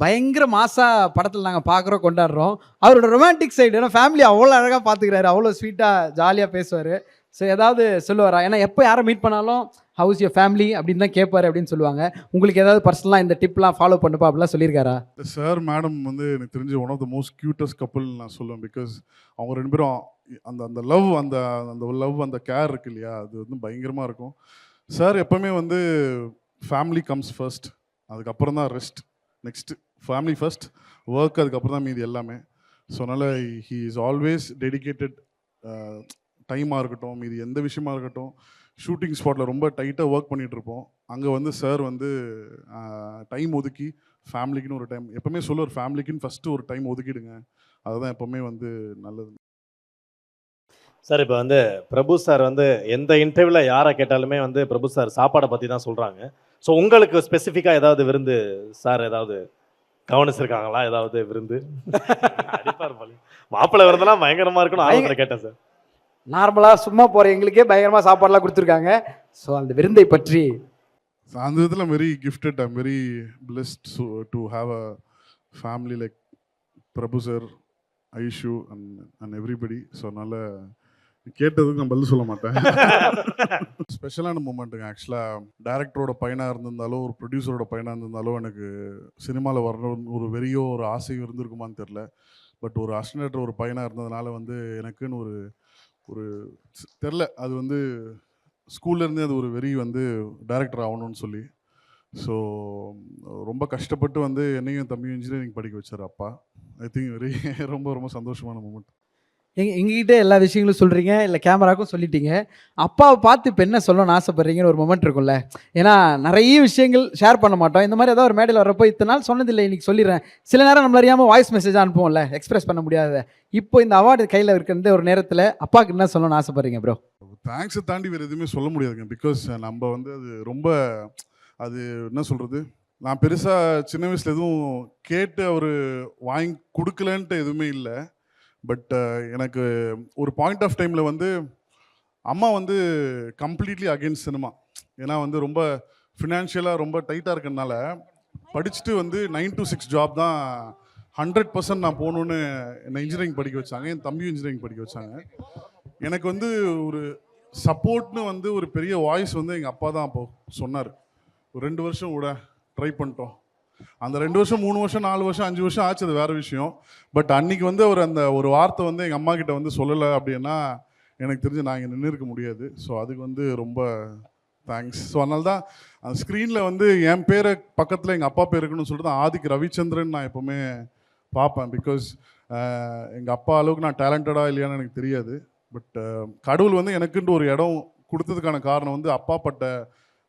பயங்கர மாசா படத்துல நாங்க பார்க்குறோம், கொண்டாடுறோம். அவரோட ரொமான்டிக் சைடு ஏன்னா ஃபேமிலி அவ்வளோ அழகா பார்த்துக்கிறாரு. அவ்வளோ ஸ்வீட்டா ஜாலியா பேசுவாரு. ஸோ ஏதாவது சொல்லுவாரா? ஏன்னா எப்போ யாரை மீட் பண்ணாலும் ஹவ் இஸ் யுவர் ஃபேமிலி அப்படின்னு தான் கேட்பாரு அப்படின்னு சொல்லுவாங்க. உங்களுக்கு ஏதாவது பர்சனலா இந்த டிப்லாம் ஃபாலோ பண்ணுப்பா அப்படிலாம் சொல்லியிருக்காரா? சார், மேடம் வந்து எனக்கு தெரிஞ்சு one of the most cutest couple நான் சொல்லுவேன். பிகாஸ் அவங்க 2 பேரும் அந்த அந்த லவ் அந்த அந்த லவ் அந்த கேர் இருக்கு இல்லையா, அது வந்து பயங்கரமாக இருக்கும். சார் எப்பவுமே வந்து ஃபேமிலி கம்ஸ் ஃபர்ஸ்ட், அதுக்கப்புறம் தான் rest. Next family first, work அதுக்கப்புறம் தான் மீதி எல்லாமே. ஸோ அதனால் ஹீ இஸ் ஆல்வேஸ் டெடிகேட்டட். டைமாக இருக்கட்டும், மீதி எந்த விஷயமா இருக்கட்டும், ஷூட்டிங் ஸ்பாட்டில் ரொம்ப டைட்டாக ஒர்க் பண்ணிகிட்டு இருப்போம். அங்கே வந்து சார் வந்து டைம் ஒதுக்கி ஃபேமிலிக்குன்னு ஒரு டைம் எப்போவுமே சொல்லுவார், ஃபேமிலிக்குன்னு ஃபஸ்ட்டு ஒரு டைம் ஒதுக்கிடுங்க, அதுதான் எப்போவுமே வந்து நல்லது. சார் இப்போ வந்து பிரபு சார் வந்து எந்த இன்டர்வியூவில் யாரை கேட்டாலுமே வந்து பிரபு சார் சாப்பாடை பற்றி தான் சொல்கிறாங்க. ஸோ உங்களுக்கு ஸ்பெசிஃபிக்காக ஏதாவது விருந்து சார் ஏதாவது கவனிச்சிருக்காங்களா? ஏதாவது விருந்து அடிப்பார் போல. மாப்பிள்ளை விருந்தெல்லாம் பயங்கரமாக இருக்குன்னு ஆர்வத்தில் கேட்டேன் சார். நார்மலா சும்மா போற எங்களுக்கே பயங்கரமா சாப்பாடுலாம் கொடுத்துருக்காங்க. ஸோ அந்த விருந்தை பற்றி அந்த விதத்தில் very gifted, I'm very blessed to have a family like Prabhu sir, Aishu and everybody. So அதனால் கேட்டதுக்கு நான் பதில் சொல்ல மாட்டேன். ஸ்பெஷலான மூமெண்ட்டுங்க. ஆக்சுவலாக டைரக்டரோட பையனாக இருந்திருந்தாலும் ஒரு ப்ரொடியூசரோட பையனாக இருந்திருந்தாலும் எனக்கு சினிமாவில் வரணும்னு ஒரு வெறியோ ஒரு ஆசையும் இருந்திருக்குமான்னு தெரில. பட் ஒரு அசிஸ்டன்ட் ஒரு பையனாக இருந்ததுனால வந்து எனக்குன்னு ஒரு ஒரு தெரில, அது வந்து ஸ்கூல்லேருந்தே அது ஒரு வெறி வந்து டைரக்டர் ஆகணும்னு சொல்லி. ஸோ ரொம்ப கஷ்டப்பட்டு வந்து என்னையும் தம்பியும் இன்ஜினியரிங் படிக்க வச்சார் அப்பா. ஐ திங்க் வெரி ரொம்ப ரொம்ப சந்தோஷமான மூமெண்ட். எங்ககிட்ட எல்லா விஷயங்களும் சொல்கிறீங்க, இல்லை கேமராவுக்கும் சொல்லிட்டீங்க. அப்பாவை பார்த்து இப்போ என்ன சொல்லணும்னு ஆசைப்படுறீங்கன்னு ஒரு மொமெண்ட் இருக்கும்ல. ஏன்னா நிறைய விஷயங்கள் ஷேர் பண்ண மாட்டோம். இந்த மாதிரி ஏதாவது ஒரு மேடையில் வர்றப்போ இத்தனை நாள் சொன்னதில்லை, இன்னைக்கு சொல்லிடுறேன். சில நேரம் நம்மள அறியாமல் வாய்ஸ் மெசேஜ் அனுப்புவோம்ல, எக்ஸ்பிரஸ் பண்ண முடியாத. இப்போ இந்த அவார்டு கையில் இருக்கிற ஒரு நேரத்தில் அப்பாவுக்கு என்ன சொல்லணும்னு ஆசைப்படுறீங்க ப்ரோ? தேங்க்ஸை தாண்டி வேறு எதுவுமே சொல்ல முடியாதுங்க. பிகாஸ் நம்ம வந்து அது ரொம்ப அது என்ன சொல்கிறது, நான் பெருசாக சின்ன வயசில் எதுவும் கேட்டு அவர் வாங்கி கொடுக்கலன்ட்டு எதுவுமே இல்லை. பட் எனக்கு ஒரு பாயிண்ட் ஆஃப் டைமில் வந்து அம்மா வந்து கம்ப்ளீட்லி அகெயின்ஸ்ட் சினிமா. ஏன்னா வந்து ரொம்ப ஃபினான்ஷியலாக ரொம்ப டைட்டாக இருக்கிறதுனால படிச்சுட்டு வந்து 9 to 6 ஜாப் தான் 100% நான் போகணுன்னு என்னை இன்ஜினியரிங் படிக்க வச்சாங்க. என் தம்பியும் இன்ஜினியரிங் படிக்க வச்சாங்க. எனக்கு வந்து ஒரு சப்போர்ட்னு வந்து ஒரு பெரிய வாய்ஸ் வந்து எங்கள் அப்பா தான் அப்போ சொன்னார். ஒரு 2 வருஷம் கூட ட்ரை பண்ணிட்டோம். அந்த 2 வருஷம் 3 வருஷம் 4 வருஷம் 5 வருஷம் ஆச்சு, அது வேறு விஷயம். பட் அன்றைக்கி வந்து அவர் அந்த ஒரு வார்த்தை வந்து எங்கள் அம்மா கிட்ட வந்து சொல்லலை அப்படின்னா எனக்கு தெரிஞ்சு நான் இங்கே நின்று இருக்க முடியாது. ஸோ அதுக்கு வந்து ரொம்ப தேங்க்ஸ். ஸோ அதனால தான் அந்த ஸ்க்ரீனில் வந்து என் பேரை பக்கத்தில் எங்கள் அப்பா பேர் இருக்குன்னு சொல்லிட்டு தான் ஆதிக் ரவிச்சந்திரன் நான் எப்போவுமே பார்ப்பேன். பிகாஸ் எங்கள் அப்பா அளவுக்கு நான் டேலண்டடாக இல்லையான்னு எனக்கு தெரியாது. பட் கடவுள் வந்து எனக்குன்ட்டு ஒரு இடம் கொடுத்ததுக்கான காரணம் வந்து அப்பா பட்ட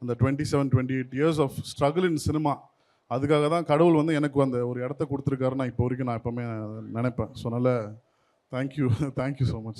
அந்த 27-28 years of struggle in cinema. அதுக்காக தான் கடவுள் வந்து எனக்கு அந்த ஒரு இடத்த கொடுத்துருக்காரு. நான் இப்போ வரைக்கும் நான் எப்போவுமே நினைப்பேன். ஸோ அதனால் தேங்க்யூ ஸோ மச்.